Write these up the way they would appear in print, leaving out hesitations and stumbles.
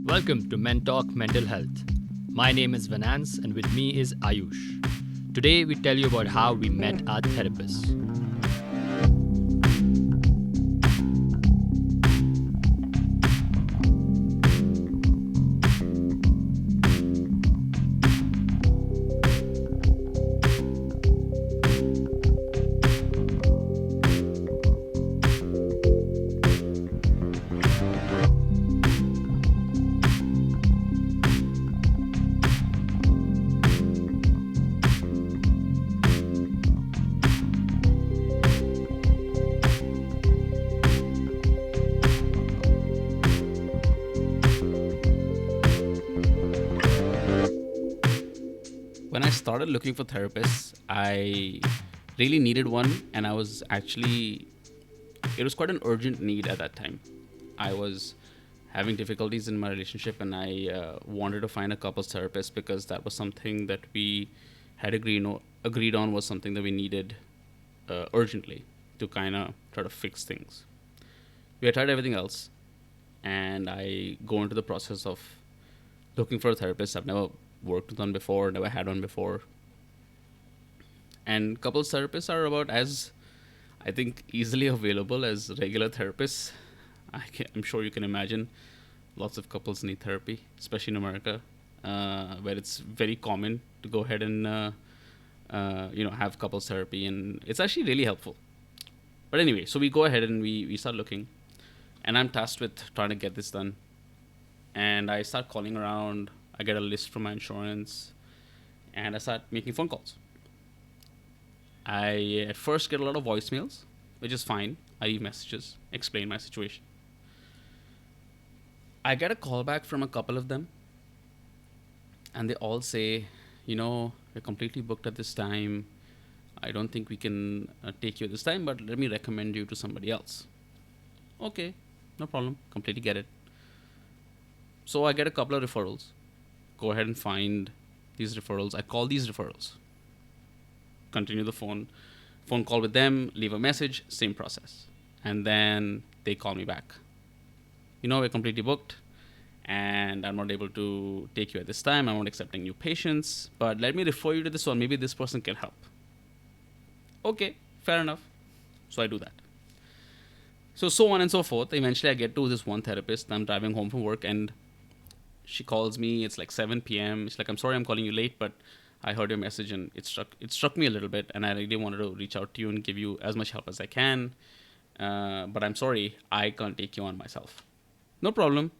Welcome to Men Talk Mental Health. My name is Venance and with me is Ayush. Today we tell you about how we met our therapist. When I started looking for therapists, I really needed one, and it was quite an urgent need at that time. I was having difficulties in my relationship, and I wanted to find a couples therapist because that was something that we had agreed on was something that we needed urgently to kind of try to fix things. We had tried everything else, and I go into the process of looking for a therapist. I've never worked with one before, never had one before. And couples therapists are about as, I think, easily available as regular therapists. I'm sure you can imagine lots of couples need therapy, especially in America, where it's very common to go ahead and have couples therapy, and it's actually really helpful. But anyway, so we go ahead and we start looking, and I'm tasked with trying to get this done. And I start calling around. I get a list from my insurance, and I start making phone calls. I at first get a lot of voicemails, which is fine. I leave messages, explain my situation. I get a call back from a couple of them, and they all say, we're completely booked at this time. I don't think we can take you at this time, but let me recommend you to somebody else. Okay, no problem. Completely get it. So I get a couple of referrals. Go ahead and find these referrals. I call these referrals. Continue the phone call with them, leave a message, same process. And then they call me back. We're completely booked and I'm not able to take you at this time. I'm not accepting new patients, but let me refer you to this one. Maybe this person can help. Okay, fair enough. So I do that. So on and so forth. Eventually I get to this one therapist. I'm driving home from work and she calls me. It's like 7 p.m. She's like, I'm sorry I'm calling you late, but I heard your message and it struck me a little bit, and I really wanted to reach out to you and give you as much help as I can. But I'm sorry, I can't take you on myself. No problem.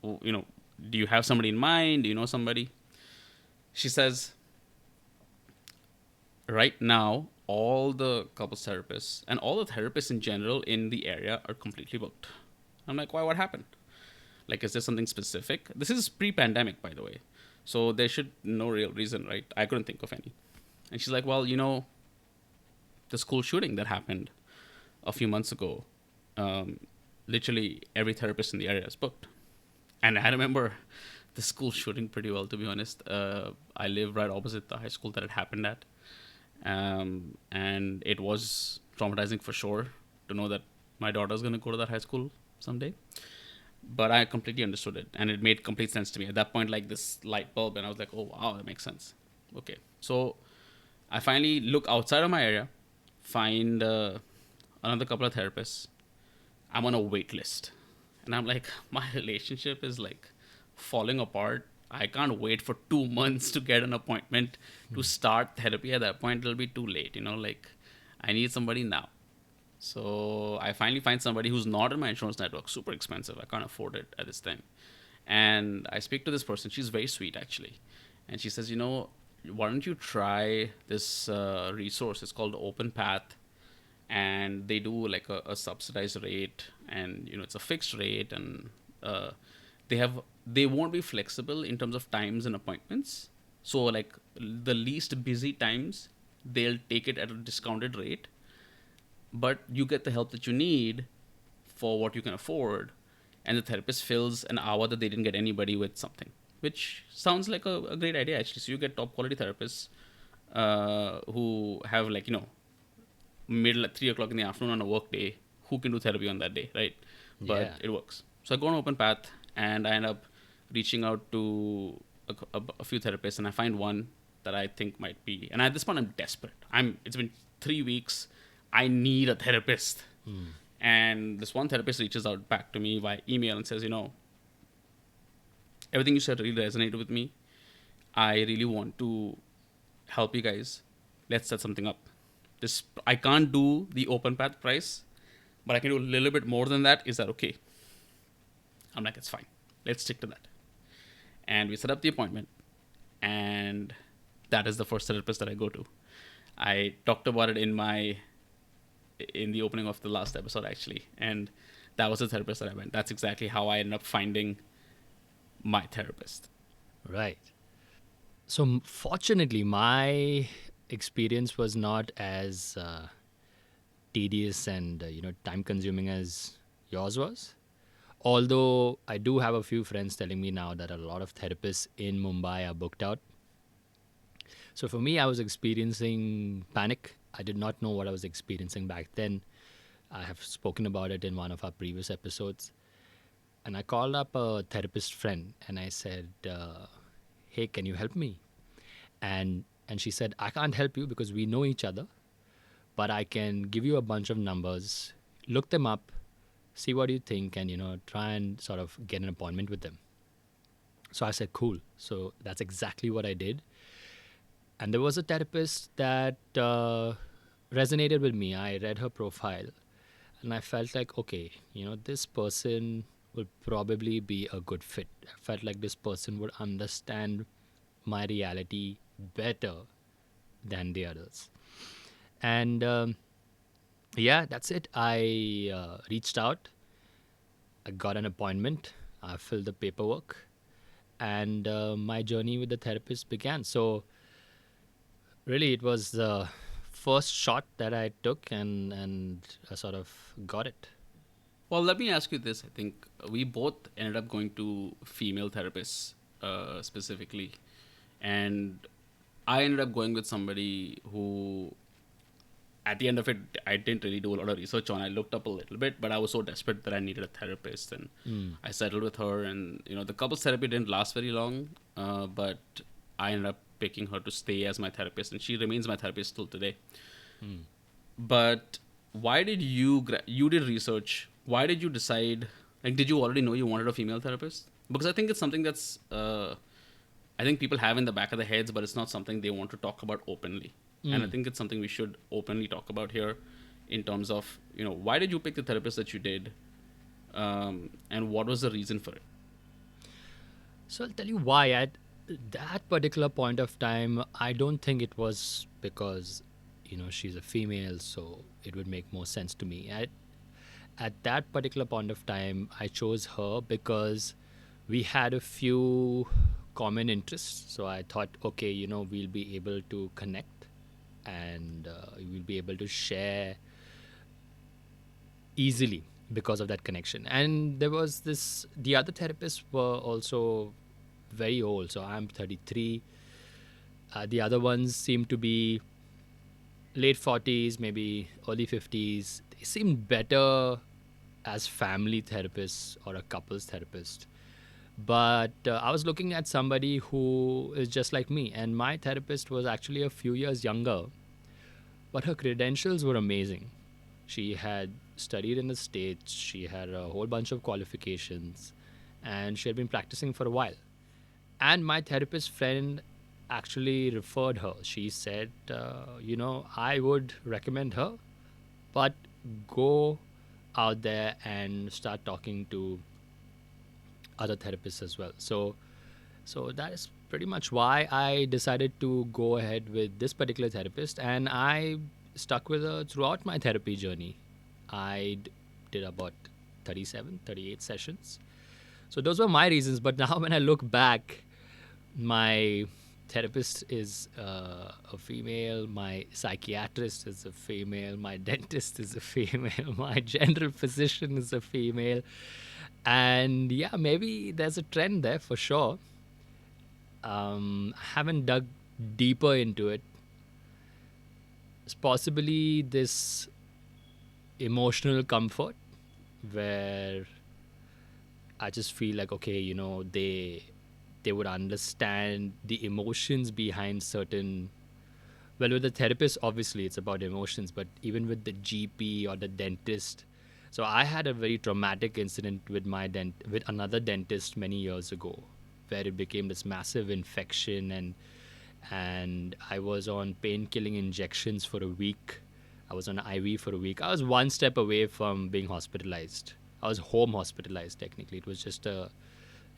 Do you have somebody in mind? Do you know somebody? She says, right now, all the couples therapists and all the therapists in general in the area are completely booked. I'm like, why? What happened? Like, is there something specific? This is pre-pandemic, by the way. So there should no real reason, right? I couldn't think of any. And she's like, well, the school shooting that happened a few months ago, literally every therapist in the area is booked. And I remember the school shooting pretty well, to be honest. I live right opposite the high school that it happened at. And it was traumatizing for sure to know that my daughter's going to go to that high school someday. But I completely understood it, and it made complete sense to me. At that point, like this light bulb, and I was like, oh, wow, that makes sense. Okay. So I finally look outside of my area, find another couple of therapists. I'm on a wait list. And I'm like, my relationship is like falling apart. I can't wait for 2 months to get an appointment to start therapy. At that point, it'll be too late. I need somebody now. So I finally find somebody who's not in my insurance network. Super expensive. I can't afford it at this time. And I speak to this person. She's very sweet, actually. And she says, why don't you try this resource? It's called Open Path. And they do like a subsidized rate. And, it's a fixed rate. And they won't be flexible in terms of times and appointments. So like the least busy times, they'll take it at a discounted rate. But you get the help that you need for what you can afford, and the therapist fills an hour that they didn't get anybody with something, which sounds like a great idea, actually. So you get top quality therapists who have middle at 3 o'clock in the afternoon on a work day, who can do therapy on that day, right? But it works. So I go on Open Path, and I end up reaching out to a few therapists, and I find one that I think might be. And at this point, I'm desperate. It's been 3 weeks. I need a therapist. And this one therapist reaches out back to me via email and says, everything you said really resonated with me. I really want to help you guys. Let's set something up. This I can't do the open path price, but I can do a little bit more than that. Is that okay? I'm like, it's fine. Let's stick to that. And we set up the appointment, and that is the first therapist that I go to. I talked about it in the opening of the last episode, actually, and that was the therapist that I went. That's exactly how I ended up finding my therapist. Right. So, fortunately, my experience was not as tedious and time consuming as yours was. Although I do have a few friends telling me now that a lot of therapists in Mumbai are booked out. So for me, I was experiencing panic. I did not know what I was experiencing back then. I have spoken about it in one of our previous episodes. And I called up a therapist friend and I said, "Hey, can you help me?" And she said, "I can't help you because we know each other, but I can give you a bunch of numbers, look them up, see what you think, and try and sort of get an appointment with them." So I said, "Cool." So that's exactly what I did. And there was a therapist that resonated with me. I read her profile and I felt like, okay, this person would probably be a good fit. I felt like this person would understand my reality better than the others. And yeah, that's it. I reached out, I got an appointment, I filled the paperwork, and my journey with the therapist began. So really, it was the first shot that I took, and I sort of got it. Well, let me ask you this. I think we both ended up going to female therapists specifically. And I ended up going with somebody who, at the end of it, I didn't really do a lot of research on. I looked up a little bit, but I was so desperate that I needed a therapist. And I settled with her. And, the couples therapy didn't last very long, but I ended up picking her to stay as my therapist. And she remains my therapist till today. But why did you did research? Why did you decide? Like, did you already know you wanted a female therapist? Because I think it's something that's I think people have in the back of their heads, but it's not something they want to talk about openly. And I think it's something we should openly talk about here, in terms of why did you pick the therapist that you did, and what was the reason for it? So I'll tell you why. At that particular point of time, I don't think it was because she's a female, so it would make more sense to me. At that particular point of time, I chose her because we had a few common interests. So I thought, okay, we'll be able to connect, and we'll be able to share easily because of that connection. And there was the other therapists were also very old. So I'm 33. The other ones seem to be late 40s, maybe early 50s. They seemed better as family therapists or a couples therapist. But I was looking at somebody who is just like me, and my therapist was actually a few years younger, but her credentials were amazing. She had studied in the States, she had a whole bunch of qualifications, and she had been practicing for a while. And my therapist friend actually referred her. She said, I would recommend her, but go out there and start talking to other therapists as well. So that is pretty much why I decided to go ahead with this particular therapist, and I stuck with her throughout my therapy journey. Did about 37, 38 sessions. So those were my reasons. But now when I look back, my therapist is a female, my psychiatrist is a female, my dentist is a female, my general physician is a female. And yeah, maybe there's a trend there for sure. I haven't dug deeper into it. It's possibly this emotional comfort where I just feel like, okay, they would understand the emotions behind certain. Well, with the therapist, obviously it's about emotions, but even with the GP or the dentist. So I had a very traumatic incident with with another dentist many years ago, where it became this massive infection, and I was on pain-killing injections for a week. I was on IV for a week. I was one step away from being hospitalized. I was home hospitalized technically. It was just a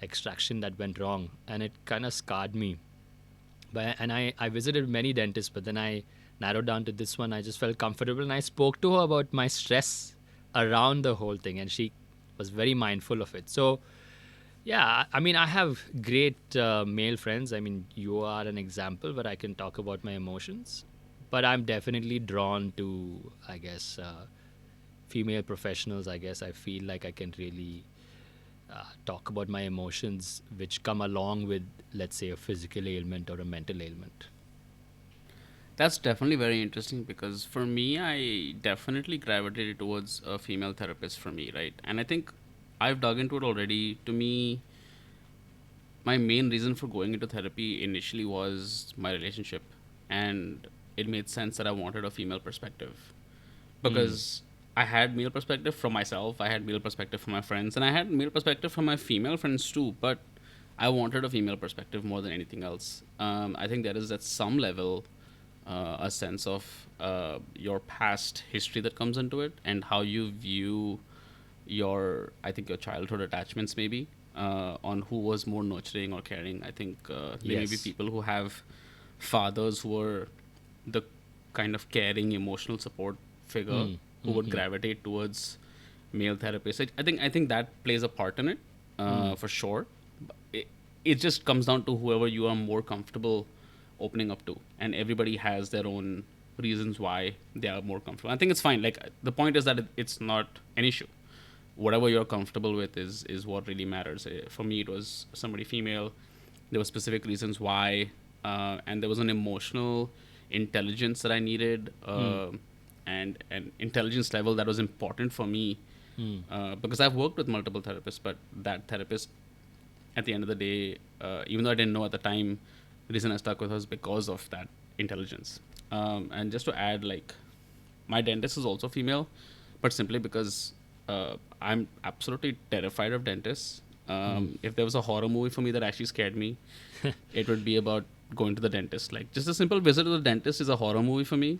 extraction that went wrong, and it kind of scarred me. I visited many dentists, but then I narrowed down to this one. I just felt comfortable, and I spoke to her about my stress around the whole thing, and she was very mindful of it. So yeah, I mean, I have great male friends. I mean, you are an example where I can talk about my emotions, but I'm definitely drawn to, I guess, female professionals. I guess I feel like I can really talk about my emotions, which come along with, let's say, a physical ailment or a mental ailment. That's definitely very interesting because for me, I definitely gravitated towards a female therapist for me, right? And I think I've dug into it already. To me, my main reason for going into therapy initially was my relationship. And it made sense that I wanted a female perspective Mm. because I had male perspective from myself, I had male perspective from my friends, and I had male perspective from my female friends too. But I wanted a female perspective more than anything else. I think there is at some level a sense of your past history that comes into it and how you view your, I think, your childhood attachments maybe on who was more nurturing or caring. I think there may be Yes. people who have fathers who were the kind of caring emotional support figure Mm. who would Mm-hmm. gravitate towards male therapists. I think that plays a part in it Mm. for sure. It just comes down to whoever you are more comfortable opening up to, and everybody has their own reasons why they are more comfortable. I think it's fine. Like the point is that it's not an issue. Whatever you're comfortable with is what really matters. For me, it was somebody female. There were specific reasons why, and there was an emotional intelligence that I needed, Mm. and an intelligence level that was important for me, Mm. because I've worked with multiple therapists, but that therapist, at the end of the day, even though I didn't know at the time, the reason I stuck with her was because of that intelligence. And just to add, like, my dentist is also female, but simply because I'm absolutely terrified of dentists. Mm. If there was a horror movie for me that actually scared me, it would be about going to the dentist. Like, just a simple visit to the dentist is a horror movie for me.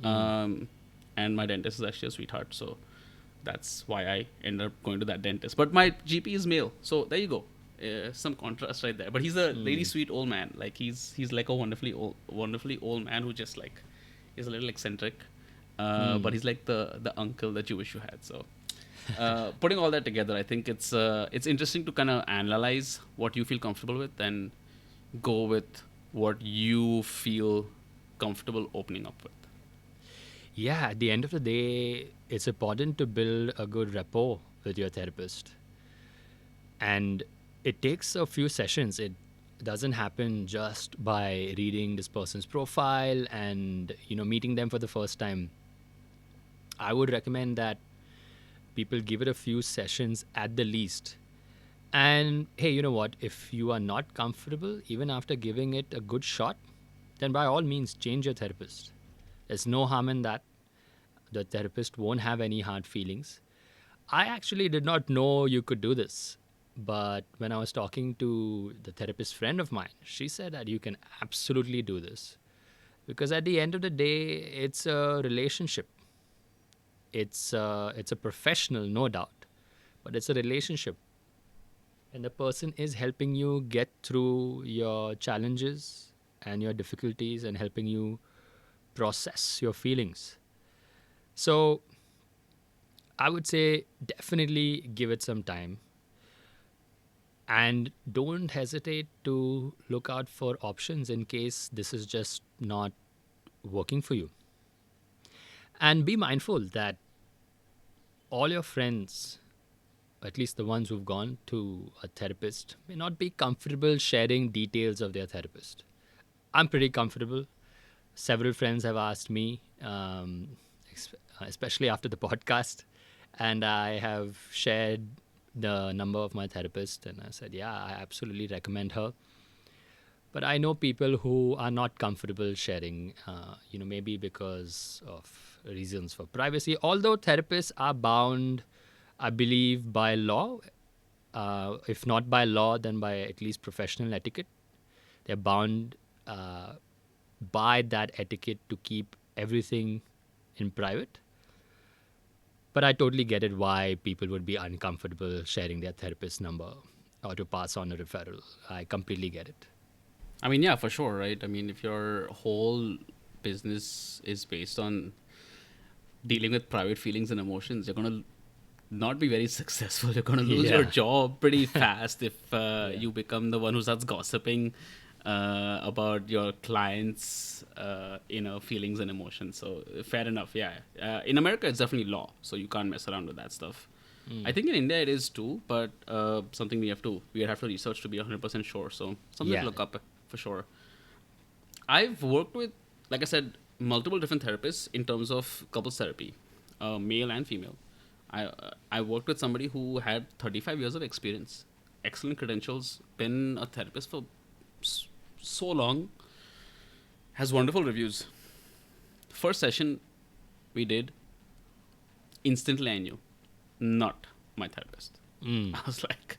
Mm. Um, and my dentist is actually a sweetheart, so that's why I ended up going to that dentist. But my GP is male, so there you go. Some contrast right there. But he's a really Mm. sweet old man. Like he's like a wonderfully old man who just like is a little eccentric. But Mm. he's like the uncle that you wish you had. So putting all that together, I think it's interesting to kind of analyze what you feel comfortable with and go with what you feel comfortable opening up with. Yeah, at the end of the day, it's important to build a good rapport with your therapist. And it takes a few sessions. It doesn't happen just by reading this person's profile and, meeting them for the first time. I would recommend that people give it a few sessions at the least. And hey, you know what? If you are not comfortable, even after giving it a good shot, then by all means change your therapist. There's no harm in that. The therapist won't have any hard feelings. I actually did not know you could do this. But when I was talking to the therapist friend of mine, she said that you can absolutely do this. Because at the end of the day, it's a relationship. It's a professional, no doubt, but it's a relationship, and the person is helping you get through your challenges and your difficulties and helping you process your feelings. So I would say definitely give it some time and don't hesitate to look out for options in case this is just not working for you. And be mindful that all your friends, at least the ones who've gone to a therapist, may not be comfortable sharing details of their therapist. I'm pretty comfortable. Several friends have asked me, especially after the podcast, and I have shared the number of my therapist, and I said, yeah, I absolutely recommend her. But I know people who are not comfortable sharing, maybe because of reasons for privacy. Although therapists are bound, I believe, by law, if not by law, then by at least professional etiquette. They're bound uh, by that etiquette to keep everything in private. But I totally get it why people would be uncomfortable sharing their therapist number or to pass on a referral. I completely get it. I mean, yeah, for sure, right? I mean, if your whole business is based on dealing with private feelings and emotions, you're going to not be very successful. You're going to lose your Yeah. job pretty fast if Yeah. you become the one who starts gossiping about your clients' feelings and emotions. So fair enough, yeah. In America, it's definitely law, so you can't mess around with that stuff. I think in India it is too, but something we have to research to be 100% sure. So something to Yeah. look up for sure. I've worked with, like I said, multiple different therapists in terms of couples therapy, male and female. I worked with somebody who had 35 years of experience, excellent credentials, been a therapist for s- so long, has wonderful reviews. First session we did, instantly I knew, not my therapist. Mm. I was like,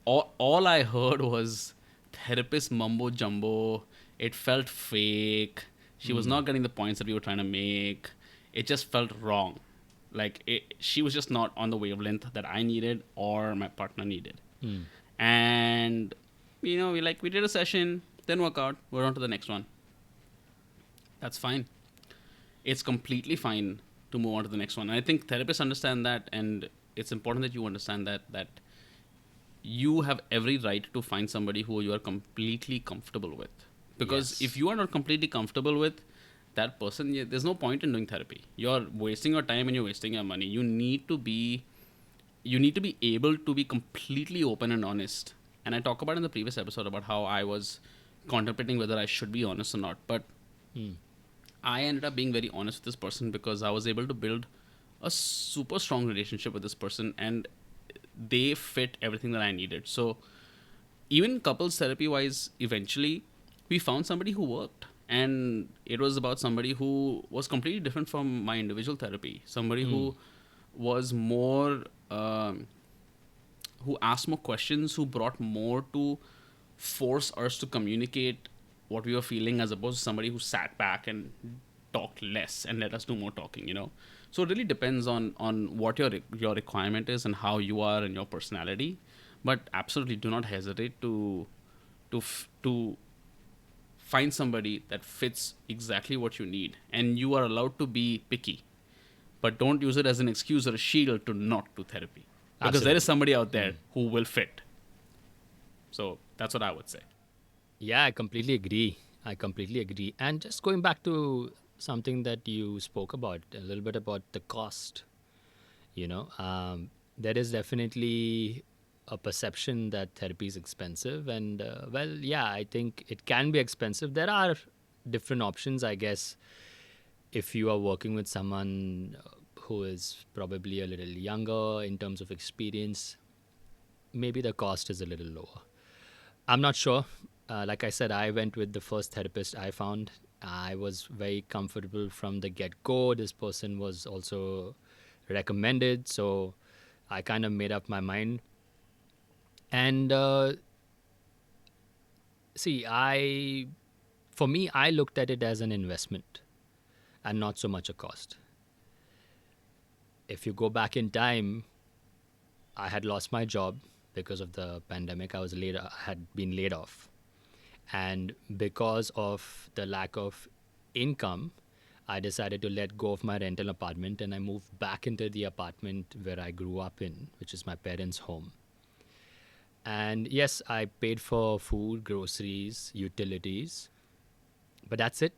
all I heard was therapist mumbo jumbo. It felt fake. She was Mm. not getting the points that we were trying to make. It just felt wrong. She was just not on the wavelength that I needed or my partner needed. Mm. And we did a session, then work out. We're on to the next one. That's fine. It's completely fine to move on to the next one. And I think therapists understand that, and it's important that you understand that you have every right to find somebody who you are completely comfortable with. Because if Yes. you are not completely comfortable with that person, there's no point in doing therapy. You're wasting your time and you're wasting your money. You need to be able to be completely open and honest. And I talk about in the previous episode about how I was contemplating whether I should be honest or not. But Mm. I ended up being very honest with this person because I was able to build a super strong relationship with this person, and they fit everything that I needed. So even couples therapy wise, eventually we found somebody who worked, and it was about somebody who was completely different from my individual therapy. Somebody Mm. who was more who asked more questions, who brought more to force us to communicate what we were feeling, as opposed to somebody who sat back and talked less and let us do more talking. So it really depends on what your requirement is and how you are and your personality. But absolutely do not hesitate to find somebody that fits exactly what you need, and you are allowed to be picky, but don't use it as an excuse or a shield to not do therapy, because there is Absolutely. somebody out there Mm. who will fit. So that's what I would say. Yeah, I completely agree. I completely agree. And just going back to something that you spoke about a little bit about the cost, you know, there is definitely a perception that therapy is expensive. And well, yeah, I think it can be expensive. There are different options, I guess, if you are working with someone who is probably a little younger in terms of experience, maybe the cost is a little lower. I'm not sure. Like I said, I went with the first therapist I found. I was very comfortable from the get go. This person was also recommended, so I kind of made up my mind. And see, for me, I looked at it as an investment and not so much a cost. If you go back in time, I had lost my job because of the pandemic. I had been laid off, and because of the lack of income, I decided to let go of my rental apartment and I moved back into the apartment where I grew up in, which is my parents' home. And yes, I paid for food, groceries, utilities, but that's it.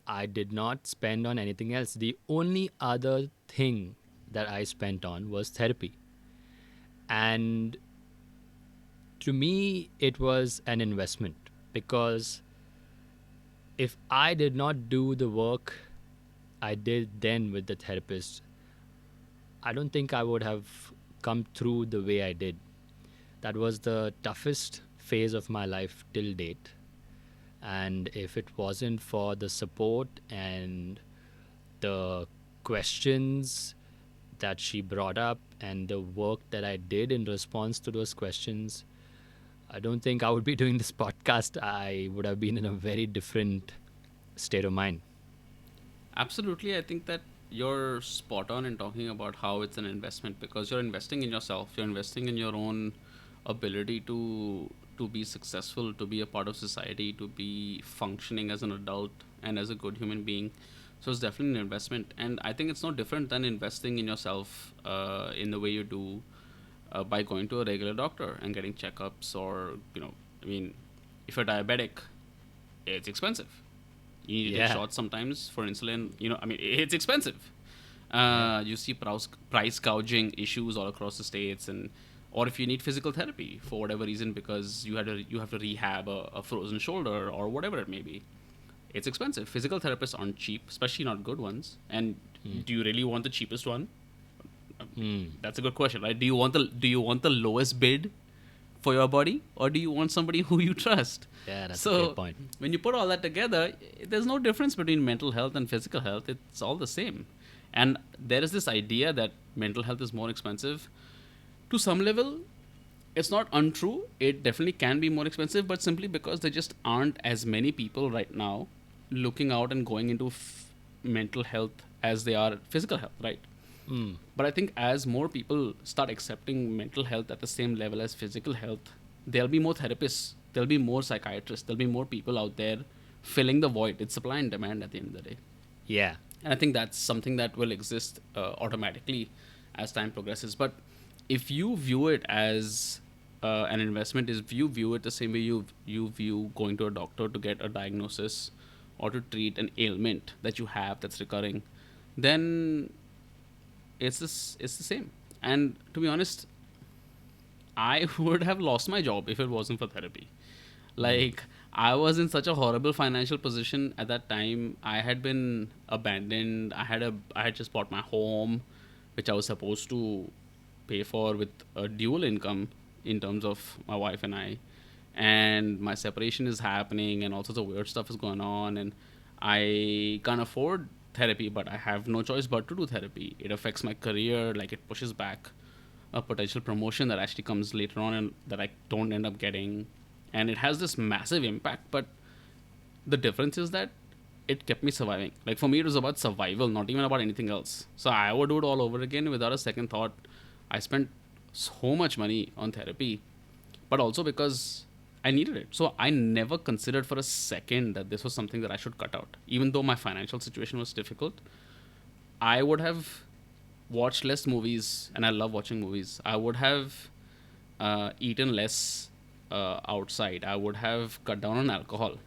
I did not spend on anything else. The only other thing that I spent on was therapy. And to me, it was an investment because if I did not do the work I did then with the therapist, I don't think I would have come through the way I did. That was the toughest phase of my life till date. And if it wasn't for the support and the questions that she brought up and the work that I did in response to those questions, I don't think I would be doing this podcast. I would have been in a very different state of mind. Absolutely. I think that you're spot on in talking about how it's an investment, because you're investing in yourself. You're investing in your own ability to be successful, to be a part of society, to be functioning as an adult and as a good human being. So it's definitely an investment, and I think it's no different than investing in yourself in the way you do by going to a regular doctor and getting checkups, or I mean, if you're diabetic, it's expensive. You need to take Yeah, shots sometimes for insulin. I mean, it's expensive. yeah. You see price gouging issues all across the states, and or if you need physical therapy for whatever reason because you have to rehab a frozen shoulder or whatever it may be, it's expensive. Physical therapists aren't cheap, especially not good ones. And do you really want the cheapest one? That's a good question, right? Do you want the lowest bid for your body, or do you want somebody who you trust? Yeah, that's a great So point. when you put all that together, there's no difference between mental health and physical health. It's all the same. And there is this idea that mental health is more expensive. To some level, it's not untrue. It definitely can be more expensive, but simply because there just aren't as many people right now looking out and going into mental health as they are physical health, right? Mm. But I think as more people start accepting mental health at the same level as physical health, there'll be more therapists, there'll be more psychiatrists, there'll be more people out there filling the void. It's supply and demand at the end of the day. Yeah, And I think that's something that will exist automatically as time progresses. But if you view it as an investment, if you view it the same way you view going to a doctor to get a diagnosis or to treat an ailment that you have that's recurring, then it's the same. And to be honest, I would have lost my job if it wasn't for therapy. Like, I was in such a horrible financial position at that time. I had been abandoned. I had just bought my home, which I was supposed to pay for with a dual income in terms of my wife and I. And my separation is happening, and all sorts of weird stuff is going on, and I can't afford therapy, but I have no choice but to do therapy. It affects my career, like it pushes back a potential promotion that actually comes later on and that I don't end up getting. And it has this massive impact, but the difference is that it kept me surviving. Like, for me, it was about survival, not even about anything else. So I would do it all over again without a second thought. I spent so much money on therapy, but also because I needed it. So I never considered for a second that this was something that I should cut out. Even though my financial situation was difficult, I would have watched less movies, and I love watching movies. I would have eaten less outside. I would have cut down on alcohol.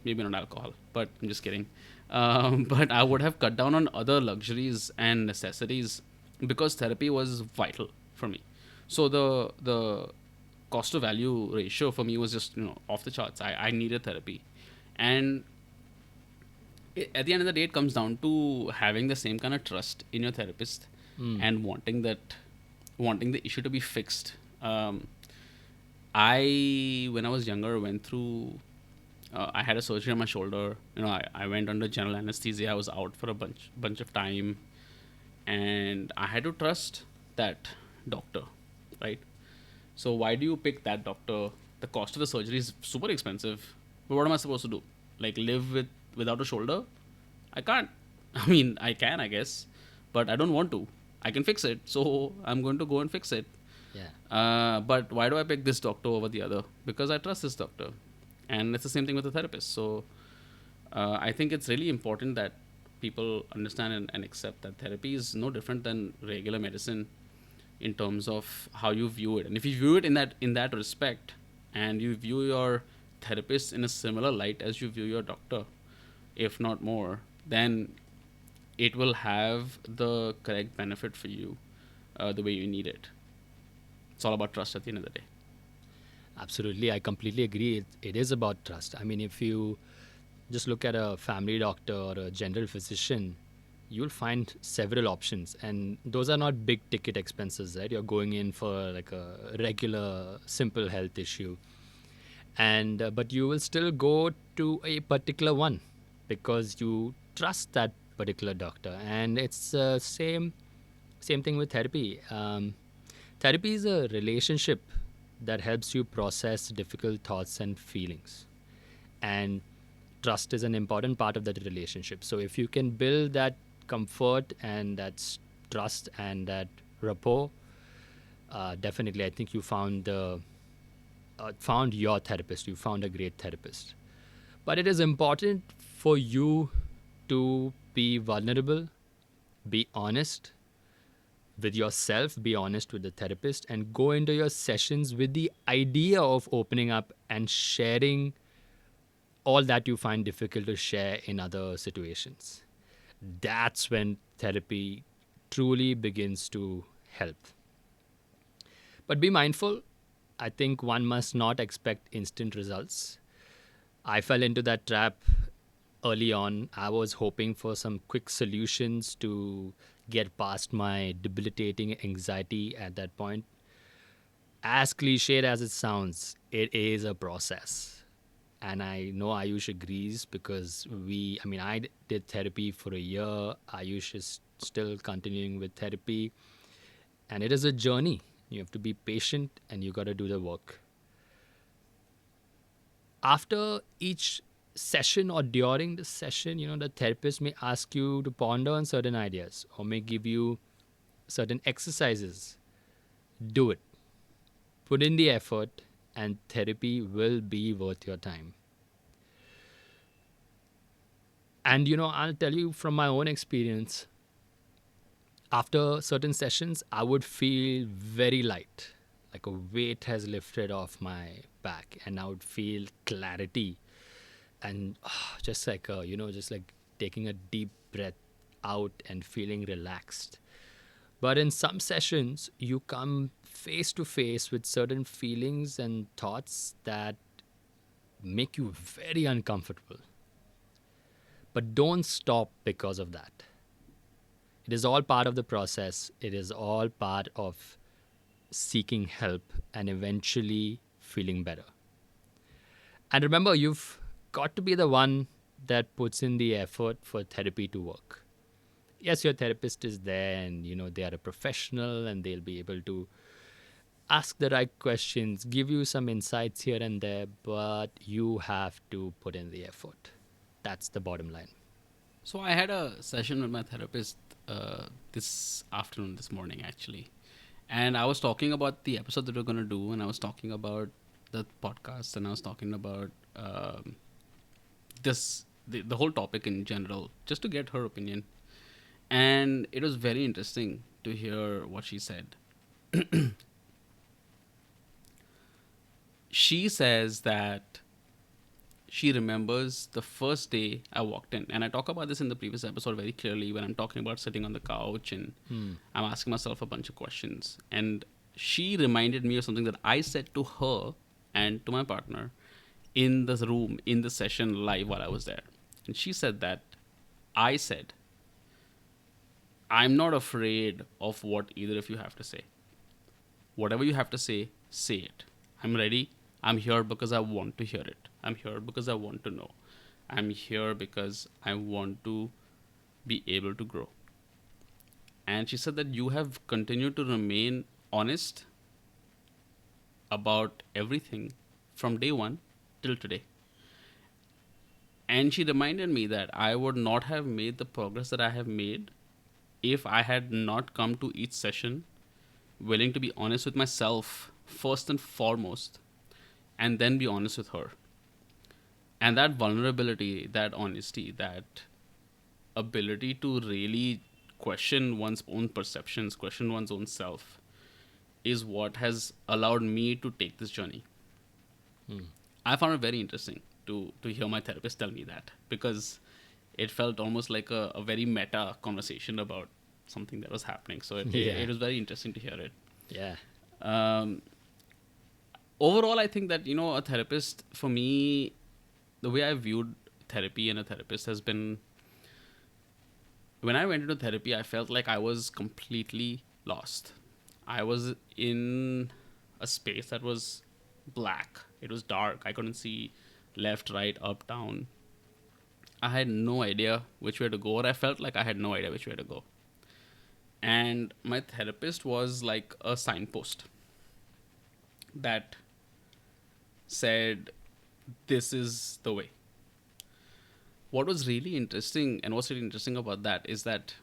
Maybe not alcohol, but I'm just kidding. But I would have cut down on other luxuries and necessities because therapy was vital for me. So the cost to value ratio for me was just off the charts. I needed therapy, and at the end of the day, it comes down to having the same kind of trust in your therapist and wanting the issue to be fixed. When I was younger, went through. I had a surgery on my shoulder. I went under general anesthesia. I was out for a bunch of time, and I had to trust that doctor, right? So why do you pick that doctor? The cost of the surgery is super expensive. But what am I supposed to do? Like, live without a shoulder? I can't. I mean, I can, I guess, but I don't want to. I can fix it, so I'm going to go and fix it. yeah. But why do I pick this doctor over the other? Because I trust this doctor, and it's the same thing with the therapist. So I think it's really important that people understand and accept that therapy is no different than regular medicine in terms of how you view it. And if you view it in that respect, and you view your therapist in a similar light as you view your doctor, if not more, then it will have the correct benefit for you the way you need it. It's all about trust at the end of the day. Absolutely, I completely agree. It is about trust. I mean, if you just look at a family doctor or a general physician, you'll find several options, and those are not big ticket expenses, right? You're going in for like a regular simple health issue, and but you will still go to a particular one because you trust that particular doctor. And it's same thing with therapy. Therapy is a relationship that helps you process difficult thoughts and feelings, and trust is an important part of that relationship. So if you can build that comfort and that trust and that rapport, definitely I think you found your therapist. You found a great therapist. But it is important for you to be vulnerable, be honest with yourself, be honest with the therapist, and go into your sessions with the idea of opening up and sharing all that you find difficult to share in other situations. That's when therapy truly begins to help. But be mindful. I think one must not expect instant results. I fell into that trap early on. I was hoping for some quick solutions to get past my debilitating anxiety at that point. As cliched as it sounds, it is a process. And I know Ayush agrees because I did therapy for a year. Ayush is still continuing with therapy, and it is a journey. You have to be patient and you got to do the work. After each session or during the session, the therapist may ask you to ponder on certain ideas or may give you certain exercises. Do it, put in the effort, and therapy will be worth your time. And I'll tell you from my own experience, after certain sessions, I would feel very light, like a weight has lifted off my back, and I would feel clarity and just like just like taking a deep breath out and feeling relaxed. But in some sessions, you come face to face with certain feelings and thoughts that make you very uncomfortable. But don't stop because of that. It is all part of the process. It is all part of seeking help and eventually feeling better. And remember, you've got to be the one that puts in the effort for therapy to work. Yes, your therapist is there and they are a professional and they'll be able to ask the right questions, give you some insights here and there, but you have to put in the effort. That's the bottom line. So I had a session with my therapist this afternoon, this morning actually, and I was talking about the episode that we're gonna do, and I was talking about the podcast, and I was talking about the whole topic in general, just to get her opinion, and it was very interesting to hear what she said. She says that she remembers the first day I walked in. And I talk about this in the previous episode very clearly when I'm talking about sitting on the couch and I'm asking myself a bunch of questions. And she reminded me of something that I said to her and to my partner in the room, in the session live while I was there. And she said that I said, I'm not afraid of what either of you have to say. Whatever you have to say it. I'm ready. I'm here because I want to hear it. I'm here because I want to know. I'm here because I want to be able to grow. And she said that you have continued to remain honest about everything from day one till today. And she reminded me that I would not have made the progress that I have made if I had not come to each session willing to be honest with myself first and foremost, and then be honest with her. And that vulnerability, that honesty, that ability to really question one's own perceptions, question one's own self, is what has allowed me to take this journey. I found it very interesting to hear my therapist tell me that, because it felt almost like a very meta conversation about something that was happening. So it was very interesting to hear it. Yeah. Overall, I think that, a therapist, for me, the way I viewed therapy and a therapist has been when I went into therapy, I felt like I was completely lost. I was in a space that was black. It was dark. I couldn't see left, right, up, down. I had no idea which way to go, or I felt like I had no idea which way to go. And my therapist was like a signpost that said, "This is the way." What was really interesting, and what's really interesting about that, is that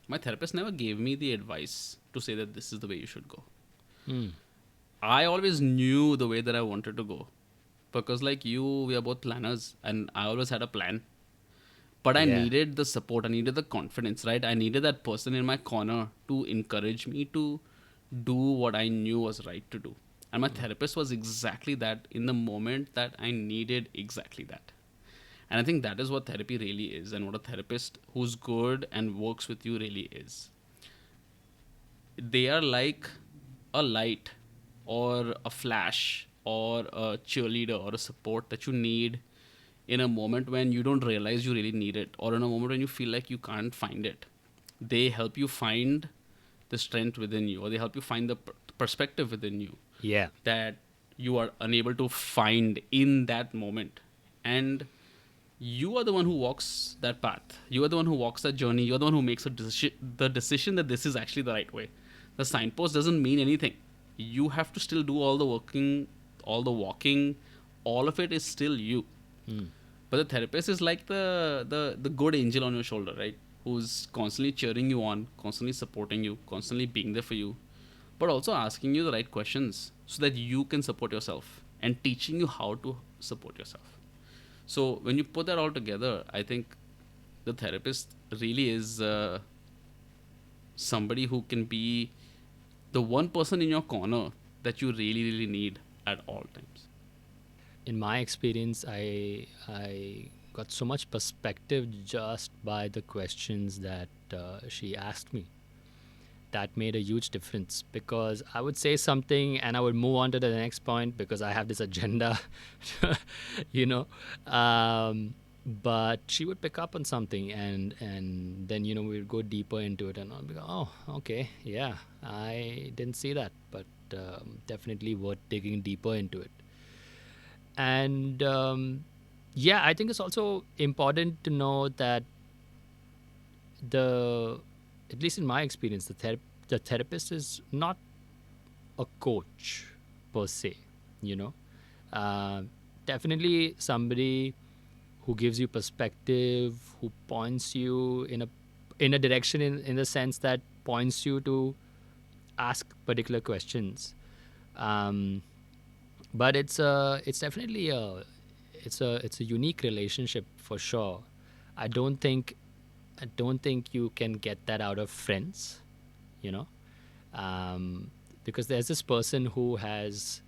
my therapist never gave me the advice to say that this is the way you should go. Hmm. I always knew the way that I wanted to go because, like you, we are both planners, and I always had a plan. But I Yeah. needed the support, I needed the confidence, right? I needed that person in my corner to encourage me to do what I knew was right to do. And my therapist was exactly that in the moment that I needed exactly that. And I think that is what therapy really is, and what a therapist who's good and works with you really is. They are like a light or a flash or a cheerleader or a support that you need in a moment when you don't realize you really need it, or in a moment when you feel like you can't find it. They help you find the strength within you, or they help you find the perspective within you Yeah. that you are unable to find in that moment. And you are the one who walks that path. You are the one who walks that journey. You are the one who makes the decision that this is actually the right way. The signpost doesn't mean anything. You have to still do all the working, all the walking. All of it is still you. Hmm. But the therapist is like the good angel on your shoulder, right? Who's constantly cheering you on, constantly supporting you, constantly being there for you, but also asking you the right questions so that you can support yourself and teaching you how to support yourself. So when you put that all together, I think the therapist really is somebody who can be the one person in your corner that you really, really need at all times. In my experience, I got so much perspective just by the questions that she asked me. That made a huge difference because I would say something and I would move on to the next point because I have this agenda, you know. But she would pick up on something and then we would go deeper into it and I'll be like, oh, okay, yeah, I didn't see that, but definitely worth digging deeper into it. And yeah, I think it's also important to know that the at least in my experience, the therapist is not a coach per se. You know, uh, definitely somebody who gives you perspective, who points you in a direction in the sense that points you to ask particular questions. Um, but it's definitely it's a unique relationship for sure. I don't think I don't think you can get that out of friends, you know, um, because there's this person who has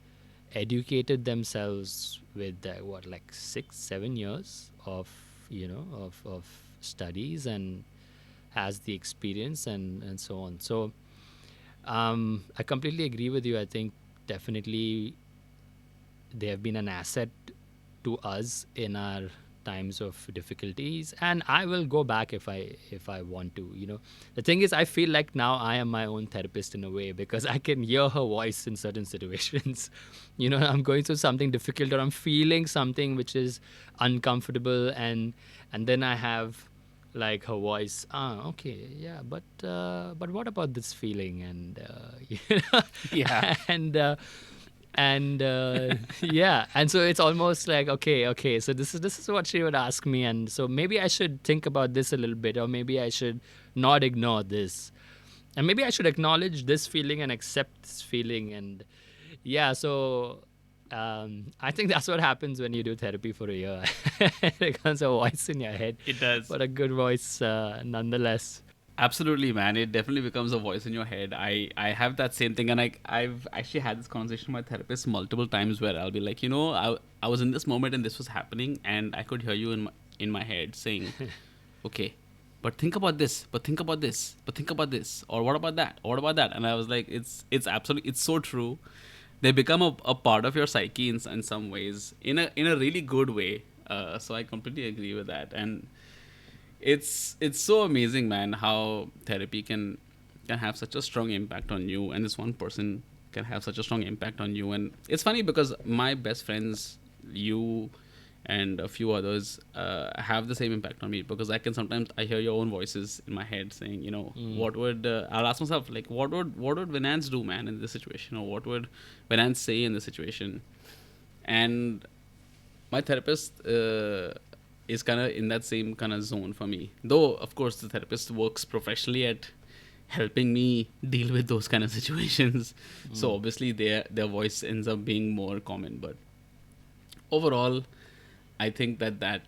educated themselves with what, like 6 7 years of of studies and has the experience and so on. So I completely agree with you. I think definitely they have been an asset to us in our times of difficulties, and I will go back if I want to. The thing is, I feel like now I am my own therapist in a way because I can hear her voice in certain situations. I'm going through something difficult or I'm feeling something which is uncomfortable, and then I have like her voice. Okay, yeah, but what about this feeling? And Yeah. and yeah, and so it's almost like, okay, so this is what she would ask me, and so maybe I should think about this a little bit, or maybe I should not ignore this, and maybe I should acknowledge this feeling and accept this feeling. And yeah, so I think that's what happens when you do therapy for a year. It becomes a voice in your head, It does. but a good voice nonetheless. Absolutely, man. It definitely becomes a voice in your head. I have that same thing, and I've actually had this conversation with my therapist multiple times where I'll be like, I was in this moment and this was happening, and I could hear you in my head saying, okay, but think about this, but think about this, but think about this, or what about that, or what about that, and I was like, it's absolutely, it's so true. They become a part of your psyche in some ways, in a really good way. So I completely agree with that. And It's so amazing, man, how therapy can have such a strong impact on you, and this one person can have such a strong impact on you. And it's funny because my best friends, you and a few others, have the same impact on me, because I hear your own voices in my head saying, Mm. what would I'll ask myself, like, what would Venance do, man, in this situation, or what would Venance say in this situation. And my therapist is kind of in that same kind of zone for me. Though, of course, the therapist works professionally at helping me deal with those kind of situations. So Mm. obviously, their voice ends up being more common. But overall, I think that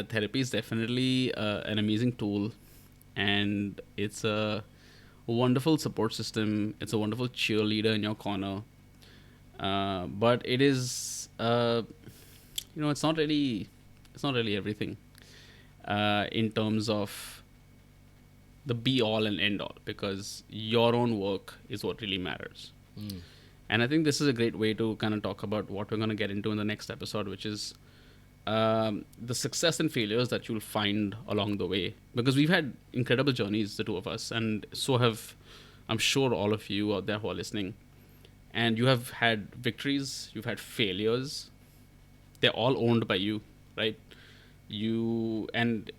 therapy is definitely an amazing tool, and it's a wonderful support system. It's a wonderful cheerleader in your corner. But it is, it's not really everything in terms of the be all and end all, because your own work is what really matters. Mm. And I think this is a great way to kind of talk about what we're going to get into in the next episode, which is the success and failures that you'll find along the way. Because we've had incredible journeys, the two of us, and so have, I'm sure, all of you out there who are listening. And you have had victories, you've had failures. They're all owned by you, right? And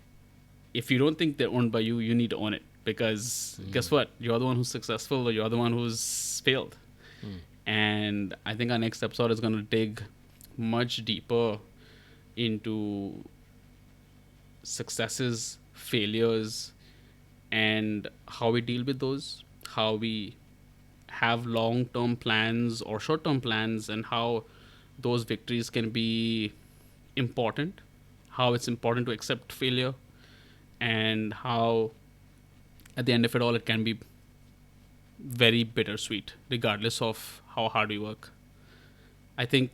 if you don't think they're owned by you, you need to own it, because guess what? You're the one who's successful, or you're the one who's failed. Mm. And I think our next episode is going to dig much deeper into successes, failures, and how we deal with those, how we have long term plans or short term plans, and how those victories can be important, how it's important to accept failure, and how at the end of it all it can be very bittersweet, regardless of how hard we work. I think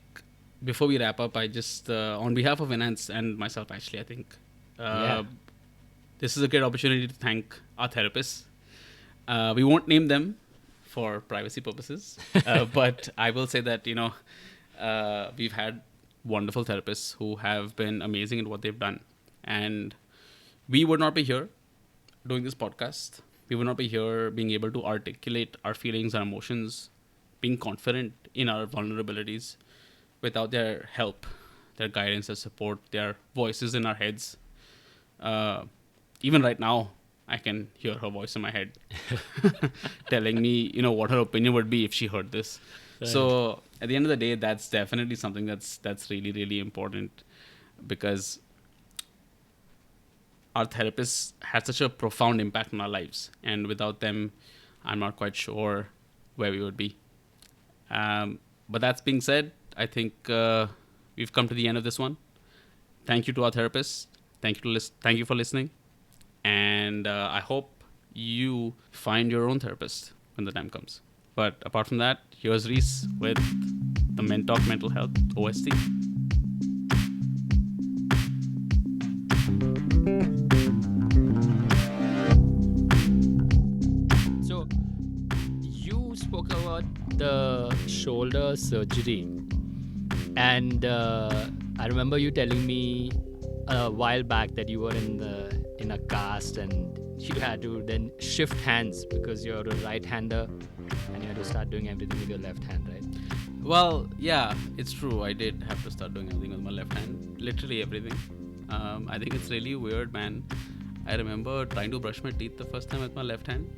before we wrap up, I just, on behalf of Venance and myself, actually, I think Yeah. uh, this is a great opportunity to thank our therapists. We won't name them for privacy purposes, but I will say that, we've had wonderful therapists who have been amazing in what they've done. And we would not be here doing this podcast. We would not be here being able to articulate our feelings, our emotions, being confident in our vulnerabilities without their help, their guidance, their support, their voices in our heads. Uh, Even right now, I can hear her voice in my head telling me, what her opinion would be if she heard this. Right. So at the end of the day, that's definitely something that's really, really important, because our therapists had such a profound impact on our lives, and without them, I'm not quite sure where we would be. But that's being said, I think we've come to the end of this one. Thank you to our therapists. Thank you for listening, and I hope you find your own therapist when the time comes. But apart from that, here's Reese with the Mentalk Mental Health OST. So you spoke about the shoulder surgery, and I remember you telling me a while back that you were in a cast and you had to then shift hands because you're a right-hander and you had to start doing everything with your left hand, right? Well, yeah, it's true. I did have to start doing everything with my left hand, literally everything. I think it's really weird, man. I remember trying to brush my teeth the first time with my left hand.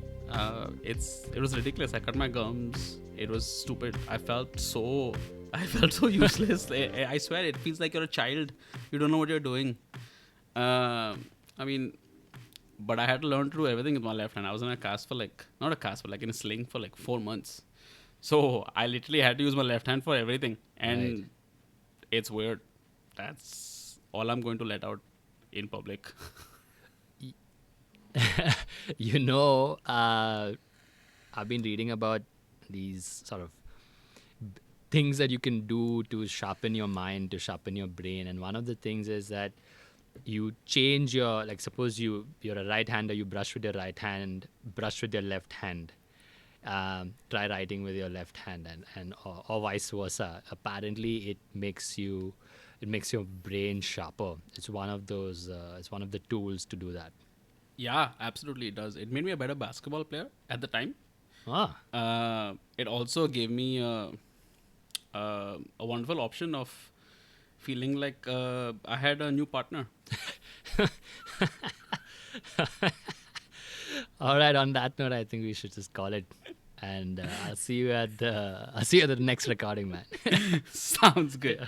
It was ridiculous. I cut my gums. It was stupid. I felt so useless. I swear, it feels like you're a child. You don't know what you're doing. I mean, but I had to learn to do everything with my left hand. I was in a cast for not a cast, but like in a sling for like 4 months. So I literally had to use my left hand for everything, Right. and it's weird. That's all I'm going to let out in public. You know, I've been reading about these sort of things that you can do to sharpen your mind, to sharpen your brain. And one of the things is that you change your, like, suppose you're a right hander, you brush with your right hand, brush with your left hand. Try writing with your left hand, and or vice versa. Apparently, it makes your brain sharper. It's one of those. It's one of the tools to do that. Yeah, absolutely, it does. It made me a better basketball player at the time. Ah. It also gave me a wonderful option of feeling like I had a new partner. All right. On that note, I think we should just call it. And I'll see you at the next recording, man. Sounds good. Yeah.